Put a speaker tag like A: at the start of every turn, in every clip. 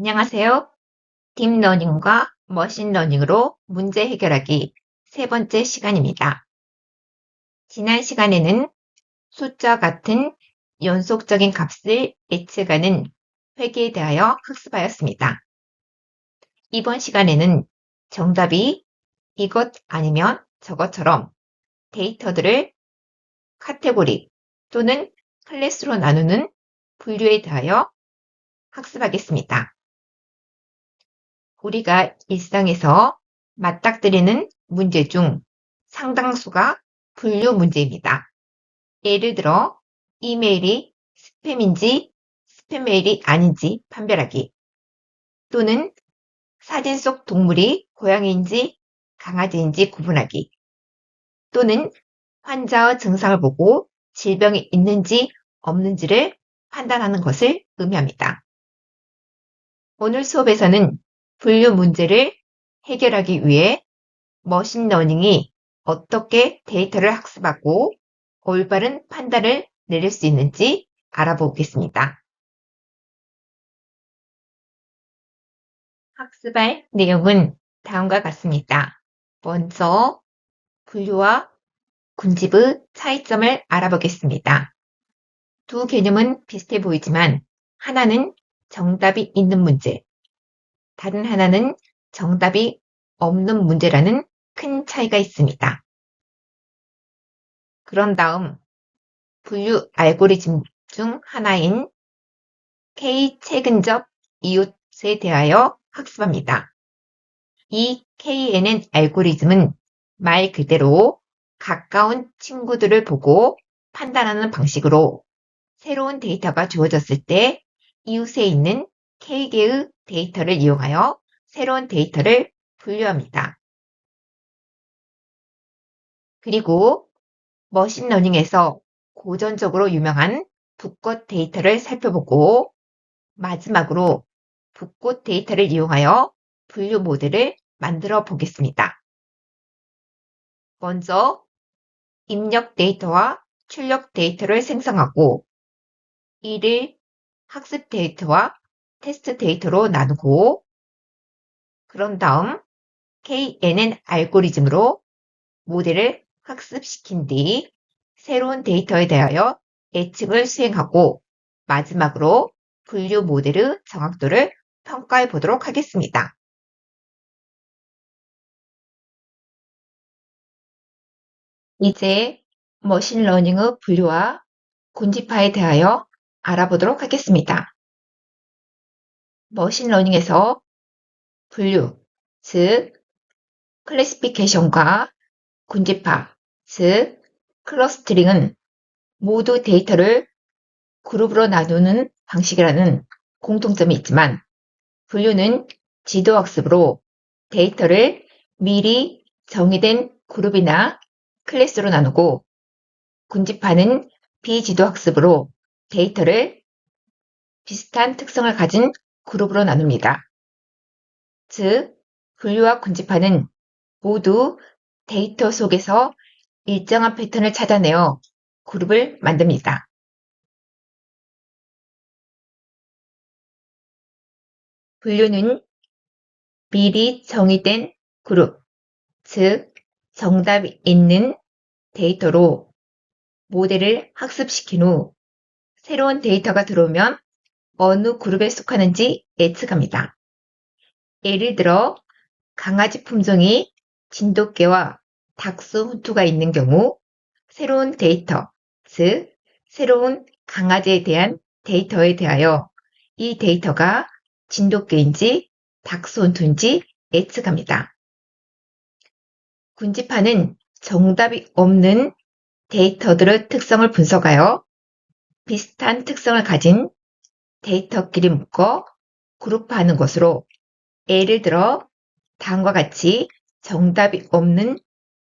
A: 안녕하세요. 딥러닝과 머신러닝으로 문제 해결하기 세 번째 시간입니다. 지난 시간에는 숫자 같은 연속적인 값을 예측하는 회계에 대하여 학습하였습니다. 이번 시간에는 정답이 이것 아니면 저것처럼 데이터들을 카테고리 또는 클래스로 나누는 분류에 대하여 학습하겠습니다. 우리가 일상에서 맞닥뜨리는 문제 중 상당수가 분류 문제입니다. 예를 들어 이메일이 스팸인지 스팸메일이 아닌지 판별하기, 또는 사진 속 동물이 고양이인지 강아지인지 구분하기, 또는 환자의 증상을 보고 질병이 있는지 없는지를 판단하는 것을 의미합니다. 오늘 수업에서는 분류 문제를 해결하기 위해 머신러닝이 어떻게 데이터를 학습하고 올바른 판단을 내릴 수 있는지 알아보겠습니다. 학습할 내용은 다음과 같습니다. 먼저 분류와 군집의 차이점을 알아보겠습니다. 두 개념은 비슷해 보이지만 하나는 정답이 있는 문제, 다른 하나는 정답이 없는 문제라는 큰 차이가 있습니다. 그런 다음 분류 알고리즘 중 하나인 K-최근접 이웃에 대하여 학습합니다. 이 KNN 알고리즘은 말 그대로 가까운 친구들을 보고 판단하는 방식으로 새로운 데이터가 주어졌을 때 이웃에 있는 K개의 데이터를 이용하여 새로운 데이터를 분류합니다. 그리고 머신러닝에서 고전적으로 유명한 붓꽃 데이터를 살펴보고 마지막으로 붓꽃 데이터를 이용하여 분류 모델을 만들어 보겠습니다. 먼저 입력 데이터와 출력 데이터를 생성하고 이를 학습 데이터와 테스트 데이터로 나누고 그런 다음 KNN 알고리즘으로 모델을 학습시킨 뒤 새로운 데이터에 대하여 예측을 수행하고 마지막으로 분류 모델의 정확도를 평가해 보도록 하겠습니다. 이제 머신러닝의 분류와 군집화에 대하여 알아보도록 하겠습니다. 머신러닝에서 분류, 즉 클래시피케이션과 군집화, 즉 클러스터링은 모두 데이터를 그룹으로 나누는 방식이라는 공통점이 있지만 분류는 지도학습으로 데이터를 미리 정의된 그룹이나 클래스로 나누고 군집화는 비지도학습으로 데이터를 비슷한 특성을 가진 그룹으로 나눕니다. 즉, 분류와 군집화는 모두 데이터 속에서 일정한 패턴을 찾아내어 그룹을 만듭니다. 분류는 미리 정의된 그룹, 즉 정답이 있는 데이터로 모델을 학습시킨 후 새로운 데이터가 들어오면 어느 그룹에 속하는지 예측합니다. 예를 들어 강아지 품종이 진돗개와 닥스 훈투가 있는 경우 새로운 데이터, 즉 새로운 강아지에 대한 데이터에 대하여 이 데이터가 진돗개인지 닥스 훈투인지 예측합니다. 군집화는 정답이 없는 데이터들의 특성을 분석하여 비슷한 특성을 가진 데이터끼리 묶어 그룹화하는 것으로 예를 들어 다음과 같이 정답이 없는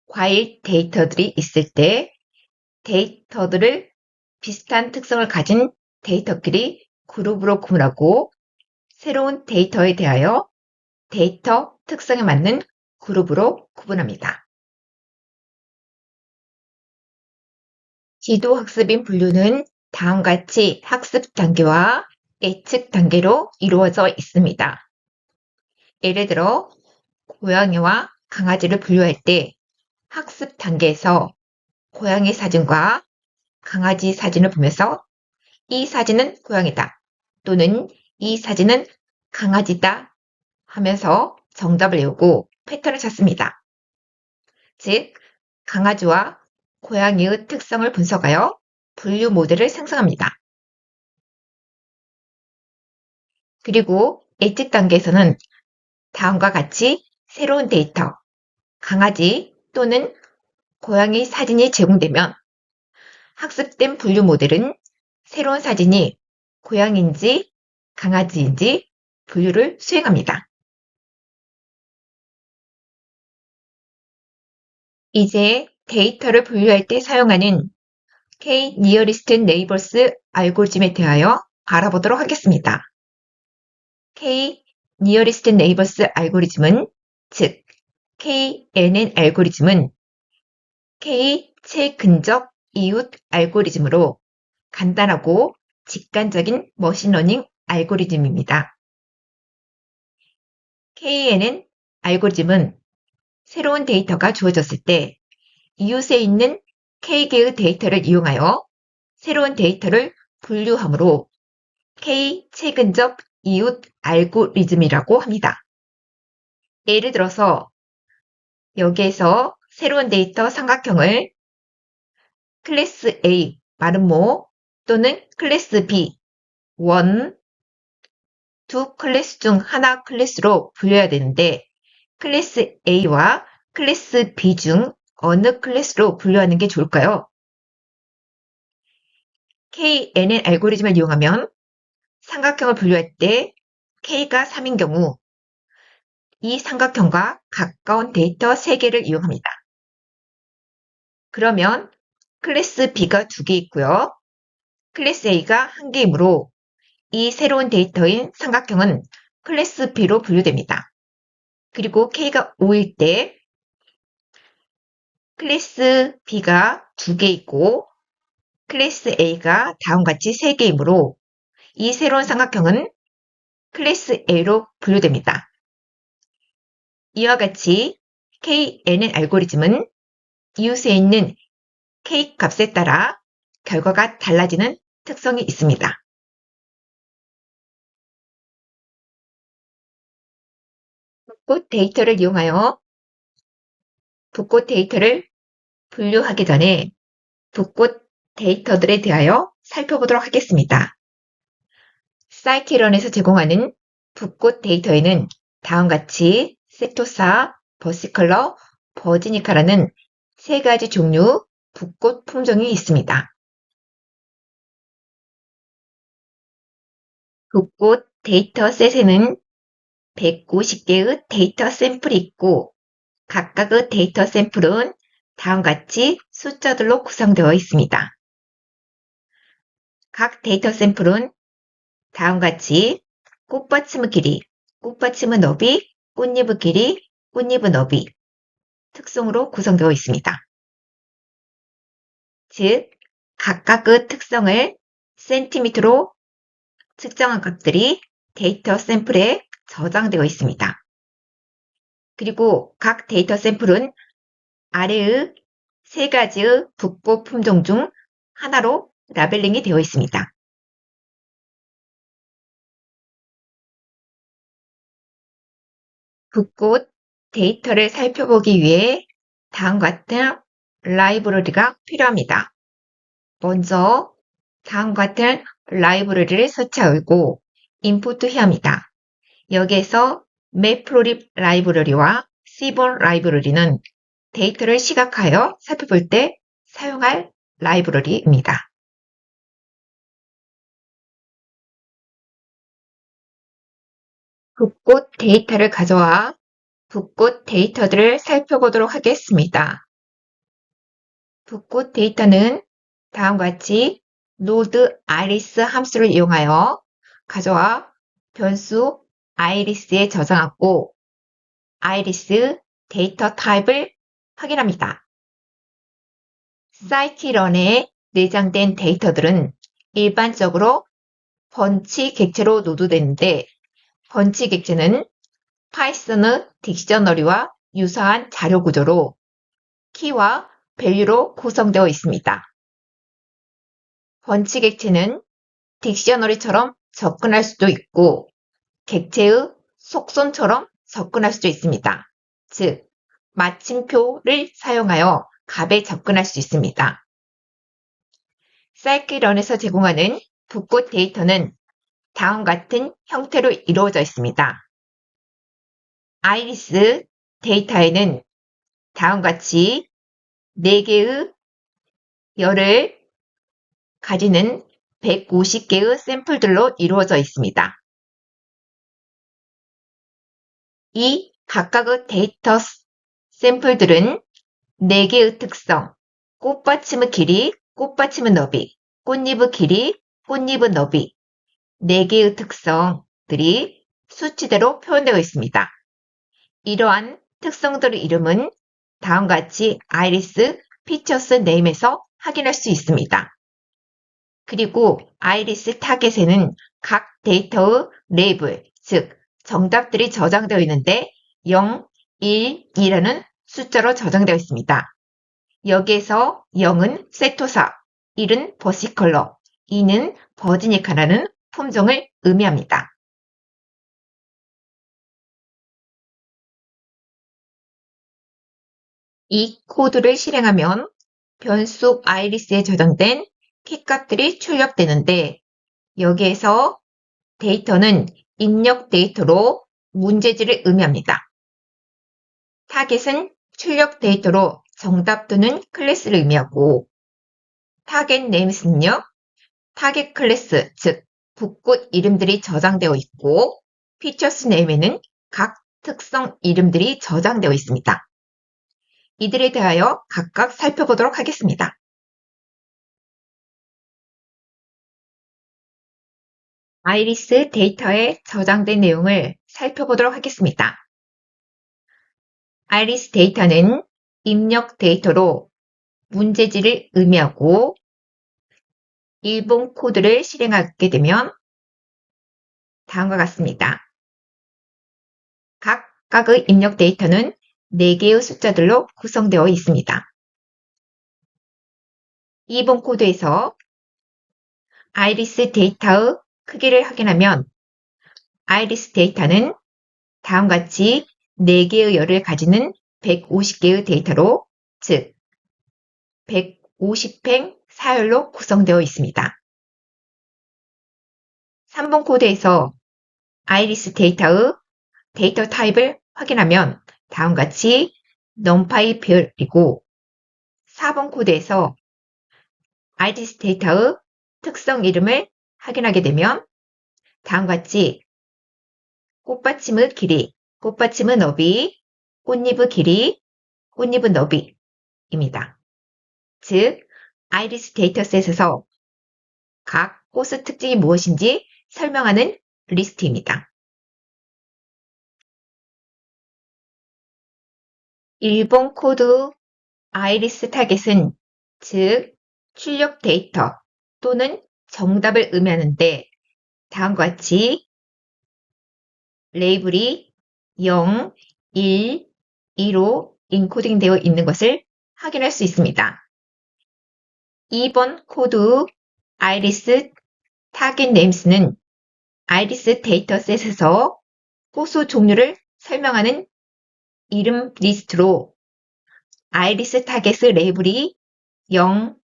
A: 과일 데이터들이 있을 때 데이터들을 비슷한 특성을 가진 데이터끼리 그룹으로 구분하고 새로운 데이터에 대하여 데이터 특성에 맞는 그룹으로 구분합니다. 지도학습인 분류는 다음과 같이 학습 단계와 예측 단계로 이루어져 있습니다. 예를 들어 고양이와 강아지를 분류할 때 학습 단계에서 고양이 사진과 강아지 사진을 보면서 이 사진은 고양이다 또는 이 사진은 강아지다 하면서 정답을 외우고 패턴을 찾습니다. 즉, 강아지와 고양이의 특성을 분석하여 분류 모델을 생성합니다. 그리고 예측 단계에서는 다음과 같이 새로운 데이터, 강아지 또는 고양이 사진이 제공되면 학습된 분류 모델은 새로운 사진이 고양이인지 강아지인지 분류를 수행합니다. 이제 데이터를 분류할 때 사용하는 K-Nearest Neighbors 알고리즘에 대하여 알아보도록 하겠습니다. K-Nearest Neighbors 알고리즘은, 즉 KNN 알고리즘은 K 최근적 이웃 알고리즘으로 간단하고 직관적인 머신러닝 알고리즘입니다. KNN 알고리즘은 새로운 데이터가 주어졌을 때 이웃에 있는 K개의 데이터를 이용하여 새로운 데이터를 분류하므로 K 최근적 이웃 알고리즘이라고 합니다. 예를 들어서 여기에서 새로운 데이터 삼각형을 클래스 A 마름모 또는 클래스 B 원, 두 클래스 중 하나 클래스로 분류해야 되는데 클래스 A와 클래스 B 중 어느 클래스로 분류하는 게 좋을까요? KNN 알고리즘을 이용하면 삼각형을 분류할 때 K가 3인 경우 이 삼각형과 가까운 데이터 3개를 이용합니다. 그러면 클래스 B가 2개 있고요. 클래스 A가 1개이므로 이 새로운 데이터인 삼각형은 클래스 B로 분류됩니다. 그리고 K가 5일 때 클래스 B가 2개 있고 클래스 A가 다음과 같이 3개이므로 이 새로운 삼각형은 클래스 A로 분류됩니다. 이와 같이 KNN 알고리즘은 이웃에 있는 K 값에 따라 결과가 달라지는 특성이 있습니다. 붓꽃 데이터를 이용하여 붓꽃 데이터를 분류하기 전에 붓꽃 데이터들에 대하여 살펴보도록 하겠습니다. 사이키런에서 제공하는 붓꽃 데이터에는 다음과 같이 섹토사, 버시컬러, 버지니카라는 3가지 종류 붓꽃 품종이 있습니다. 붓꽃 데이터셋에는 150개의 데이터 샘플이 있고 각각의 데이터 샘플은 다음과 같이 숫자들로 구성되어 있습니다. 각 데이터 샘플은 다음과 같이 꽃받침의 길이, 꽃받침의 너비, 꽃잎의 길이, 꽃잎의 너비 특성으로 구성되어 있습니다. 즉, 각각의 특성을 센티미터로 측정한 값들이 데이터 샘플에 저장되어 있습니다. 그리고 각 데이터 샘플은 아래의 3가지의 붓꽃 품종 중 하나로 라벨링이 되어 있습니다. 붓꽃 데이터를 살펴보기 위해 다음과 같은 라이브러리가 필요합니다. 먼저 다음과 같은 라이브러리를 설치하고 인풋해야 합니다. 여기에서 매프로립 라이브러리와 시본 라이브러리는 데이터를 시각하여 살펴볼 때 사용할 라이브러리입니다. 붓꽃 데이터를 가져와 붓꽃 데이터들을 살펴보도록 하겠습니다. 붓꽃 데이터는 다음과 같이 node iris 함수를 이용하여 가져와 변수 iris에 저장하고 iris 데이터 타입을 확인합니다. scikit-learn에 내장된 데이터들은 일반적으로 번치 객체로 노드되는데 번치 객체는 파이썬 딕셔너리와 유사한 자료 구조로 키와 밸류로 구성되어 있습니다. 번치 객체는 딕셔너리처럼 접근할 수도 있고 객체의 속손처럼 접근할 수도 있습니다. 즉, 마침표를 사용하여 값에 접근할 수 있습니다. 사이클런에서 제공하는 붓꽃 데이터는 다음 같은 형태로 이루어져 있습니다. 아이리스 데이터에는 다음 같이 4개의 열을 가지는 150개의 샘플들로 이루어져 있습니다. 이 각각의 데이터 샘플들은 4개의 특성, 꽃받침의 길이, 꽃받침의 너비, 꽃잎의 길이, 꽃잎의 너비, 4개의 특성들이 수치대로 표현되어 있습니다. 이러한 특성들의 이름은 다음과 같이 아이리스 피처스 네임에서 확인할 수 있습니다. 그리고 아이리스 타겟에는 각 데이터의 레이블, 즉 정답들이 저장되어 있는데 0, 1, 2라는 숫자로 저장되어 있습니다. 여기에서 0은 세토사, 1은 버시컬러, 2는 버지니카라는 품종을 의미합니다. 이 코드를 실행하면 변수 아이리스에 저장된 키값들이 출력되는데 여기에서 데이터는 입력 데이터로 문제지를 의미합니다. 타겟은 출력 데이터로 정답 또는 클래스를 의미하고 타겟 네임스는요. 타겟 클래스, 즉 붓꽃 이름들이 저장되어 있고 피처스 네임에는 각 특성 이름들이 저장되어 있습니다. 이들에 대하여 각각 살펴보도록 하겠습니다. 아이리스 데이터에 저장된 내용을 살펴보도록 하겠습니다. 아이리스 데이터는 입력 데이터로 문제지를 의미하고 일본 코드를 실행하게 되면 다음과 같습니다. 각각의 입력 데이터는 4개의 숫자들로 구성되어 있습니다. 2번 코드에서 아이리스 데이터의 크기를 확인하면 아이리스 데이터는 다음과 같이 4개의 열을 가지는 150개의 데이터로, 즉 150행 사열로 구성되어 있습니다. 3번 코드에서 아이리스 데이터의 데이터 타입을 확인하면 다음과 같이 numPy 별이고 4번 코드에서 아이리스 데이터의 특성 이름을 확인하게 되면 다음과 같이 꽃받침의 길이, 꽃받침의 너비, 꽃잎의 길이, 꽃잎의 너비입니다. 즉, 아이리스 데이터셋에서 각 꽃의 특징이 무엇인지 설명하는 리스트입니다. 1번 코드 아이리스 타겟은 즉 출력 데이터 또는 정답을 의미하는데 다음과 같이 레이블이 0, 1, 2로 인코딩되어 있는 것을 확인할 수 있습니다. 2번 코드 아이리스 타겟 네임스는 아이리스 데이터셋에서 호수 종류를 설명하는 이름 리스트로 아이리스 타겟의 레이블이 0,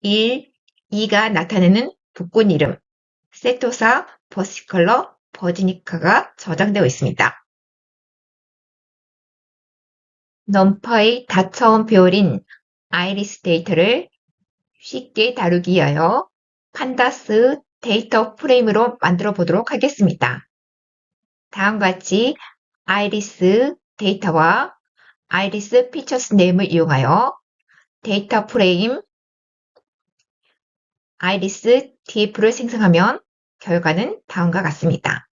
A: 1, 2가 나타내는 붓꽃 이름, 세토사, 버시컬러, 버지니카가 저장되어 있습니다. 넘파의 다처음 배열인 아이리스 데이터를 쉽게 다루기 위하여 판다스 데이터 프레임으로 만들어 보도록 하겠습니다. 다음과 같이 아이리스 데이터와 아이리스 피처스 네임을 이용하여 데이터 프레임 아이리스 df를 생성하면 결과는 다음과 같습니다.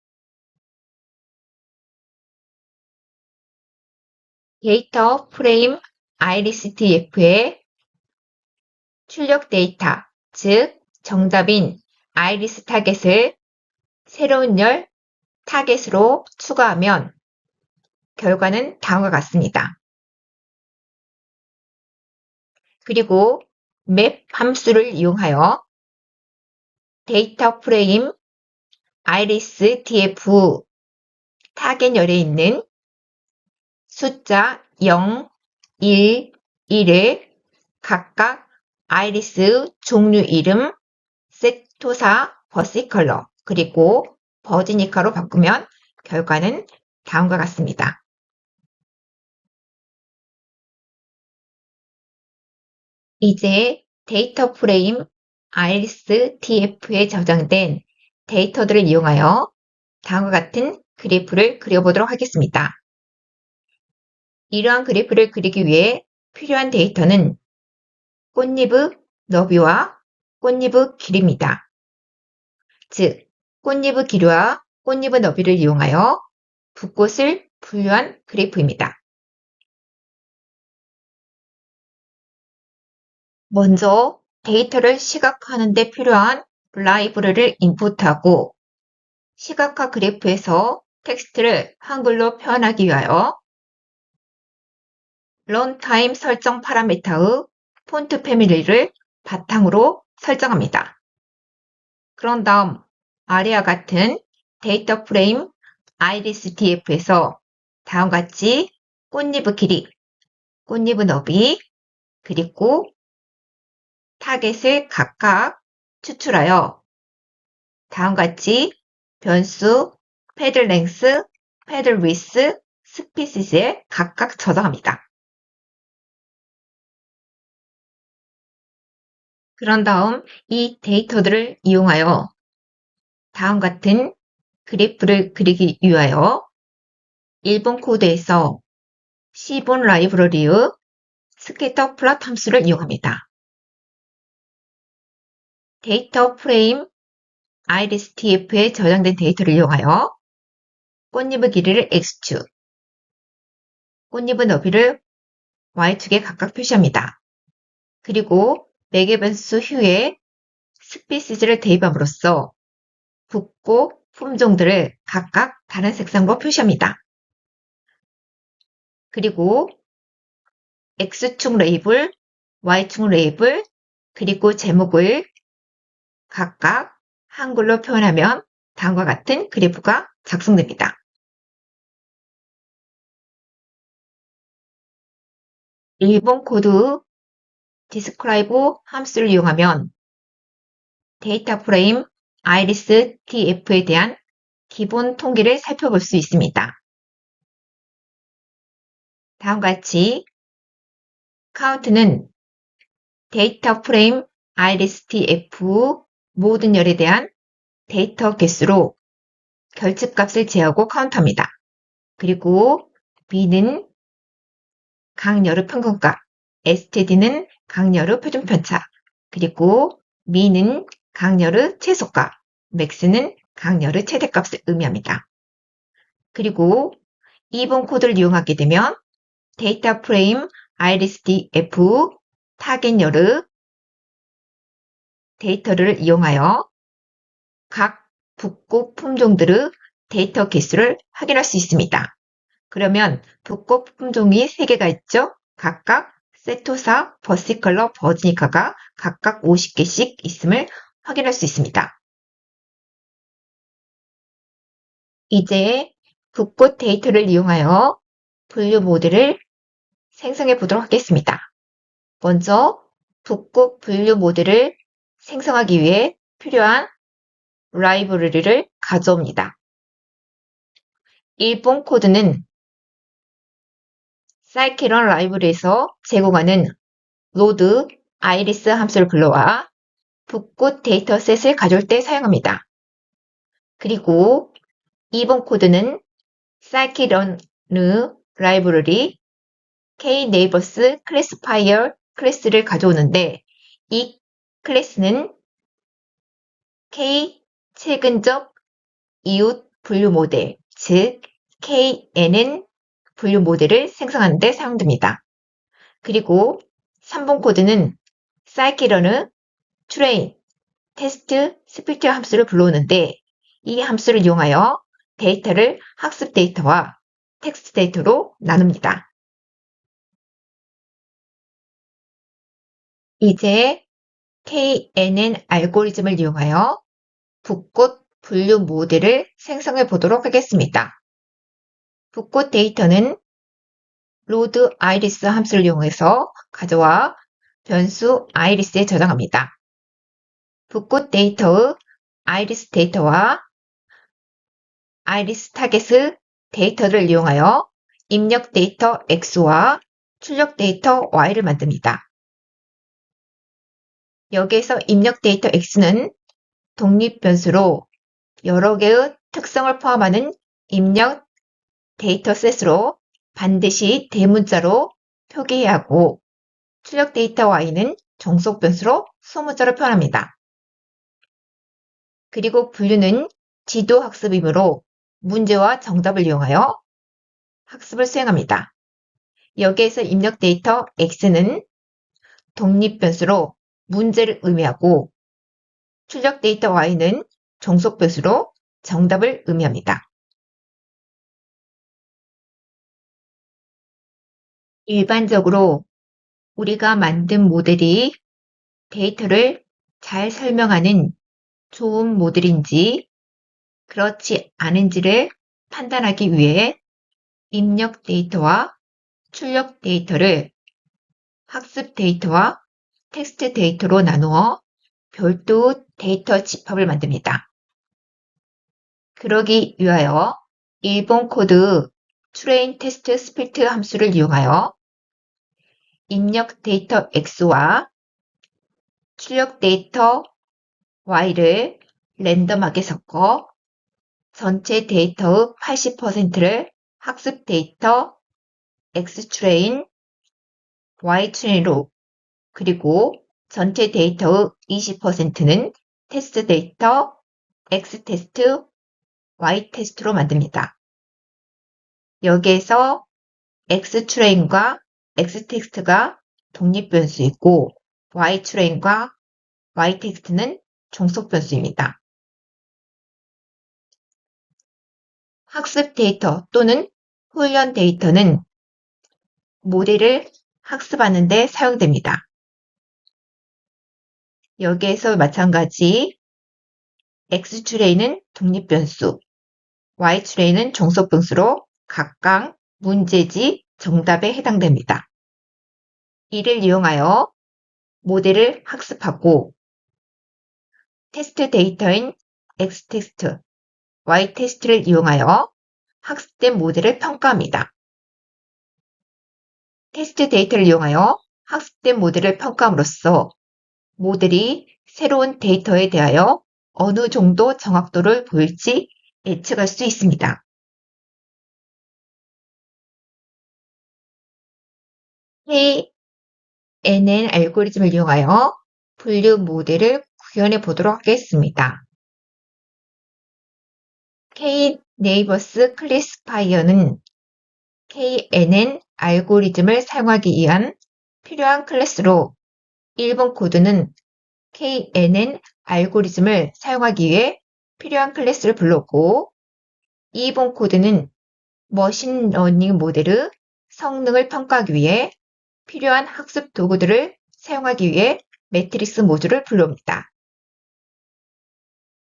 A: 데이터 프레임 아이리스 df의 출력 데이터, 즉 정답인 아이리스 타겟을 새로운 열 타겟으로 추가하면 결과는 다음과 같습니다. 그리고 맵 함수를 이용하여 데이터 프레임 iris df 타겟 열에 있는 숫자 0, 1, 1을 각각 아이리스 종류 이름, 세토사, 버시컬러, 그리고 버지니카로 바꾸면 결과는 다음과 같습니다. 이제 데이터 프레임 iris df에 저장된 데이터들을 이용하여 다음과 같은 그래프를 그려보도록 하겠습니다. 이러한 그래프를 그리기 위해 필요한 데이터는 꽃잎의 너비와 꽃잎의 길이입니다. 즉, 꽃잎의 길이와 꽃잎의 너비를 이용하여 붓꽃을 분류한 그래프입니다. 먼저 데이터를 시각화하는 데 필요한 라이브러리를 인풋하고 시각화 그래프에서 텍스트를 한글로 표현하기 위하여 런타임 설정 파라미터의 폰트 패밀리를 바탕으로 설정합니다. 그런 다음 아래와 같은 데이터 프레임 iris df에서 다음과 같이 꽃잎의 길이, 꽃잎의 너비, 그리고 타겟을 각각 추출하여 다음과 같이 변수, 패드 랭스, 패드 위스, 스피시스에 각각 저장합니다. 그런 다음 이 데이터들을 이용하여 다음 같은 그래프를 그리기 위하여 일본 코드에서 C본 라이브러리의 스캐터 플롯 함수를 이용합니다. 데이터 프레임 iris df에 저장된 데이터를 이용하여 꽃잎의 길이를 x축, 꽃잎의 너비를 y축에 각각 표시합니다. 그리고 매개 변수 hu에 스피시즈를 대입함으로써 붓고 품종들을 각각 다른 색상으로 표시합니다. 그리고 x축 레이블, y축 레이블, 그리고 제목을 각각 한글로 표현하면 다음과 같은 그래프가 작성됩니다. 일본 코드 describe 함수를 이용하면 데이터 프레임 iris df에 대한 기본 통계를 살펴볼 수 있습니다. 다음과 같이 count는 데이터 프레임 iris df 모든 열에 대한 데이터 개수로 결집값을 제하고 카운트합니다. 그리고 b는 각 열의 평균값, std는 각 열의 표준편차, 그리고 min은 각 열의 최소값, max는 각 열의 최대값을 의미합니다. 그리고 2번 코드를 이용하게 되면 데이터 프레임 iris.df 타겟 열의 데이터를 이용하여 각 붓꽃 품종들의 데이터 개수를 확인할 수 있습니다. 그러면 붓꽃 품종이 3개가 있죠? 각각 세토사, 버시컬러, 버지니카가 각각 50개씩 있음을 확인할 수 있습니다. 이제 붓꽃 데이터를 이용하여 분류 모델을 생성해 보도록 하겠습니다. 먼저 붓꽃 분류 모델을 생성하기 위해 필요한 라이브러리를 가져옵니다. 일본 코드는 scikit-learn 라이브러리에서 제공하는 load iris 함수를 불러와 붓꽃 데이터셋을 가져올 때 사용합니다. 그리고 2번 코드는 scikit-learn 라이브러리 kneighbors classifier 클래스를 가져오는데 이 클래스는 k 최근적 이웃 분류 모델, 즉 kn은 분류 모델을 생성하는 데 사용됩니다. 그리고 3번 코드는 scikit-learn train 테스트 스피트 함수를 불러오는데 이 함수를 이용하여 데이터를 학습 데이터와 텍스트 데이터로 나눕니다. 이제 KNN 알고리즘을 이용하여 붓꽃 분류 모델을 생성해 보도록 하겠습니다. 붓꽃 데이터는 load iris 함수를 이용해서 가져와 변수 iris에 저장합니다. 붓꽃 데이터의 iris 데이터와 iris 타겟 데이터를 이용하여 입력 데이터 x와 출력 데이터 y를 만듭니다. 여기에서 입력 데이터 x는 독립 변수로 여러 개의 특성을 포함하는 입력 데이터셋으로 반드시 대문자로 표기해야 하고, 출력 데이터 y는 종속 변수로 소문자로 표현합니다. 그리고 분류는 지도 학습이므로 문제와 정답을 이용하여 학습을 수행합니다. 여기에서 입력 데이터 x는 독립 변수로 문제를 의미하고, 출력 데이터 y는 종속 변수로 정답을 의미합니다. 일반적으로 우리가 만든 모델이 데이터를 잘 설명하는 좋은 모델인지 그렇지 않은지를 판단하기 위해 입력 데이터와 출력 데이터를 학습 데이터와 텍스트 데이터로 나누어 별도 데이터 집합을 만듭니다. 그러기 위하여 일본 코드 train test split 함수를 이용하여 입력 데이터 x와 출력 데이터 y를 랜덤하게 섞어 전체 데이터의 80%를 학습 데이터 xtrain, ytrain으로, 그리고 전체 데이터의 20%는 테스트 데이터 x테스트, y테스트로 만듭니다. 여기에서 xtrain과 x텍스트가 독립 변수이고 ytrain과 y텍스트는 종속 변수입니다. 학습 데이터 또는 훈련 데이터는 모델을 학습하는 데 사용됩니다. 여기에서 마찬가지 x트레이는 독립 변수, y트레이는 종속 변수로 각각 문제지 정답에 해당됩니다. 이를 이용하여 모델을 학습하고 테스트 데이터인 x테스트, y테스트를 이용하여 학습된 모델을 평가합니다. 테스트 데이터를 이용하여 학습된 모델을 평가함으로써 모델이 새로운 데이터에 대하여 어느 정도 정확도를 보일지 예측할 수 있습니다. KNN 알고리즘을 이용하여 분류 모델을 구현해 보도록 하겠습니다. K-네이버스 클래시파이어는 KNN 알고리즘을 사용하기 위한 필요한 클래스로, 1번 코드는 KNN 알고리즘을 사용하기 위해 필요한 클래스를 불렀고, 2번 코드는 머신러닝 모델의 성능을 평가하기 위해 필요한 학습 도구들을 사용하기 위해 매트릭스 모듈을 불러옵니다.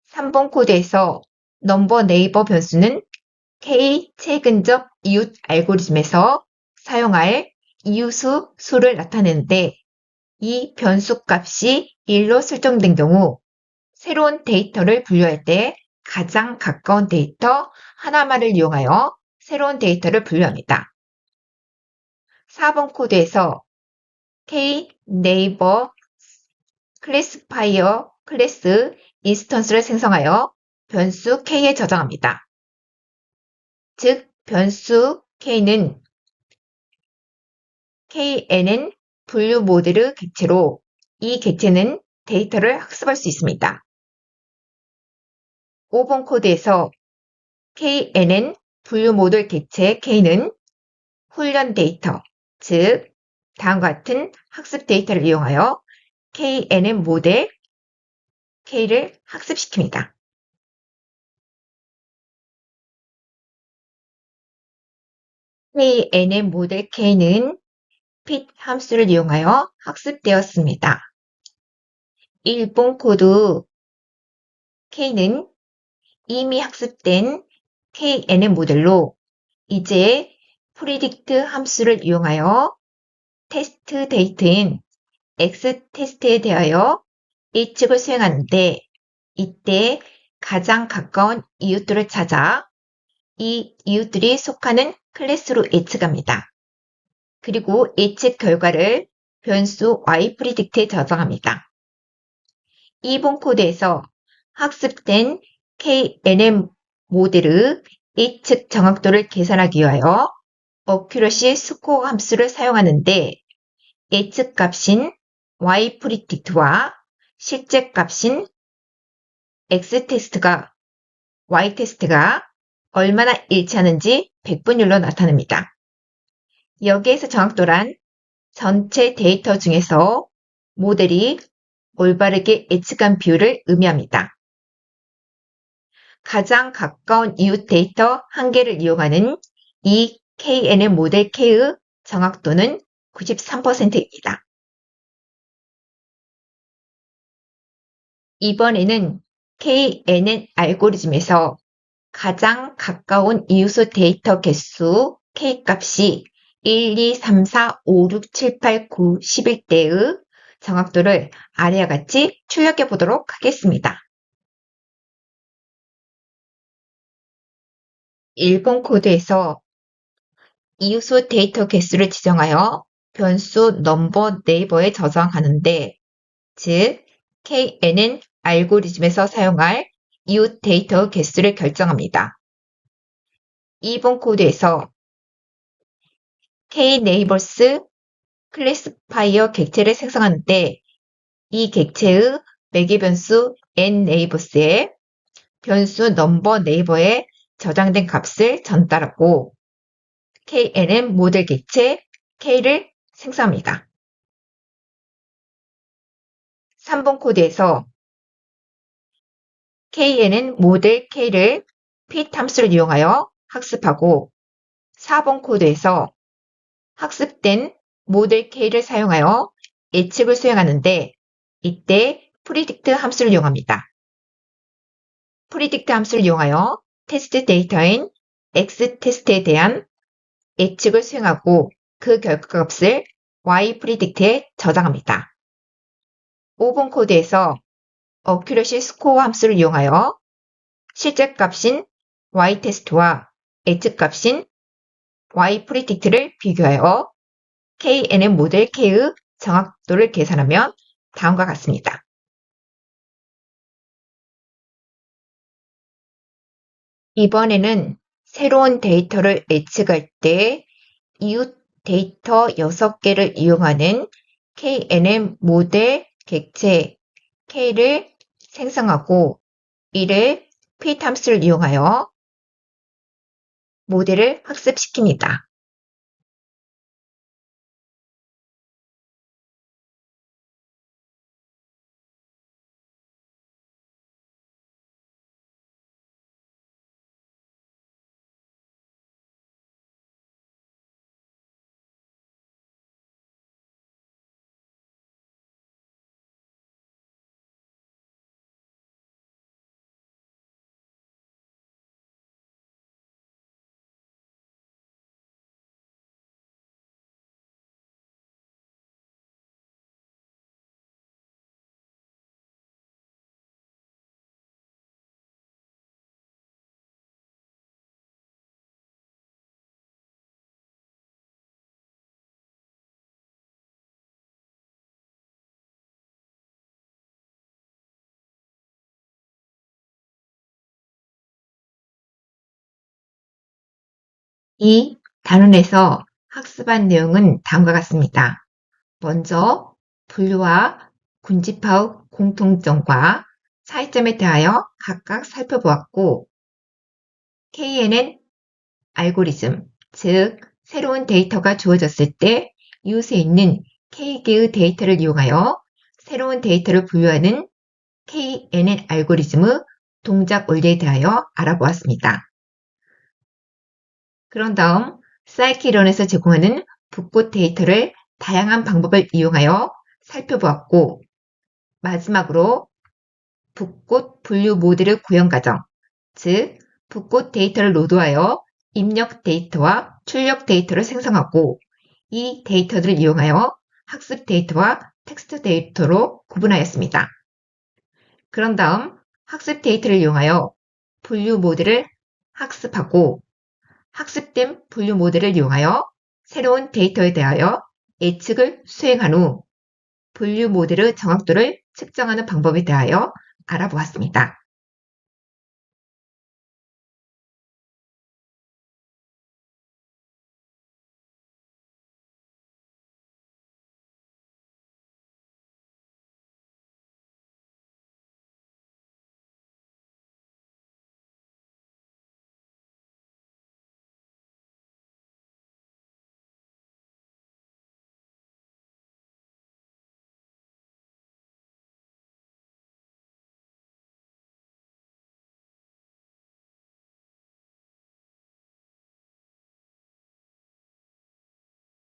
A: 3번 코드에서 넘버 네이버 변수는 K 최근접 이웃 알고리즘에서 사용할 이웃의 수를 나타내는데, 이 변수 값이 1로 설정된 경우 새로운 데이터를 분류할 때 가장 가까운 데이터 하나만을 이용하여 새로운 데이터를 분류합니다. 4번 코드에서 K 네이버 클래시파이어 클래스 인스턴스를 생성하여 변수 K에 저장합니다. 즉, 변수 K는 KNN 분류 모델의 객체로 이 객체는 데이터를 학습할 수 있습니다. 5번 코드에서 KNN 분류 모델 객체 K는 훈련 데이터, 즉 다음과 같은 학습 데이터를 이용하여 KNN 모델 K를 학습시킵니다. KNN 모델 K는 fit 함수를 이용하여 학습되었습니다. 일본 코드 K는 이미 학습된 KNN 모델로 이제 predict 함수를 이용하여 테스트 데이터인 X 테스트에 대하여 예측을 수행하는데 이때 가장 가까운 이웃들을 찾아 이 이웃들이 속하는 클래스로 예측합니다. 그리고 예측 결과를 변수 yPredict에 저장합니다. 이번 코드에서 학습된 KNN 모델의 예측 정확도를 계산하기 위하여 accuracy score 함수를 사용하는데 예측 값인 yPredict와 실제 값인 xtest가 ytest가 얼마나 일치하는지 백분율로 나타냅니다. 여기에서 정확도란 전체 데이터 중에서 모델이 올바르게 예측한 비율을 의미합니다. 가장 가까운 이웃 데이터 한 개를 이용하는 이 KNN 모델 K의 정확도는 93%입니다. 이번에는 KNN 알고리즘에서 가장 가까운 이웃의 데이터 개수 K값이 1, 2, 3, 4, 5, 6, 7, 8, 9, 11대의 정확도를 아래와 같이 출력해 보도록 하겠습니다. 1번 코드에서 이웃의 데이터 개수를 지정하여 변수 넘버 네이버에 저장하는데 즉 KNN 알고리즘에서 사용할 이웃 데이터 개수를 결정합니다. 2번 코드에서 Kneighbors 클래시파이어 객체를 생성하는데 이 객체의 매개 변수 nNeighbors에 변수 넘버 네이버에 저장된 값을 전달하고 KNN 모델 객체 K를 생성합니다. 3번 코드에서 KNN 모델 K를 fit 함수를 이용하여 학습하고 4번 코드에서 학습된 모델 K를 사용하여 예측을 수행하는데 이때 predict 함수를 이용합니다. predict 함수를 이용하여 테스트 데이터인 xtest에 대한 예측을 수행하고 그 결과값을 yPredict에 저장합니다. 5번 코드에서 accuracy score 함수를 이용하여 실제 값인 ytest와 예측 값인 yPredict를 비교하여 KNN 모델 K의 정확도를 계산하면 다음과 같습니다. 이번에는 새로운 데이터를 예측할 때 이웃 데이터 6개를 이용하는 KNN 모델 객체 K를 생성하고 이를 fit 함수를 이용하여 모델을 학습시킵니다. 이 단원에서 학습한 내용은 다음과 같습니다. 먼저 분류와 군집화의 공통점과 차이점에 대하여 각각 살펴보았고 KNN 알고리즘, 즉 새로운 데이터가 주어졌을 때 이웃에 있는 K개의 데이터를 이용하여 새로운 데이터를 분류하는 KNN 알고리즘의 동작 원리에 대하여 알아보았습니다. 그런 다음 사이키런에서 제공하는 붓꽃 데이터를 다양한 방법을 이용하여 살펴보았고, 마지막으로 붓꽃 분류 모델을 구현 과정, 즉 붓꽃 데이터를 로드하여 입력 데이터와 출력 데이터를 생성하고 이 데이터들을 이용하여 학습 데이터와 텍스트 데이터로 구분하였습니다. 그런 다음 학습 데이터를 이용하여 분류 모델을 학습하고 학습된 분류 모델을 이용하여 새로운 데이터에 대하여 예측을 수행한 후 분류 모델의 정확도를 측정하는 방법에 대하여 알아보았습니다.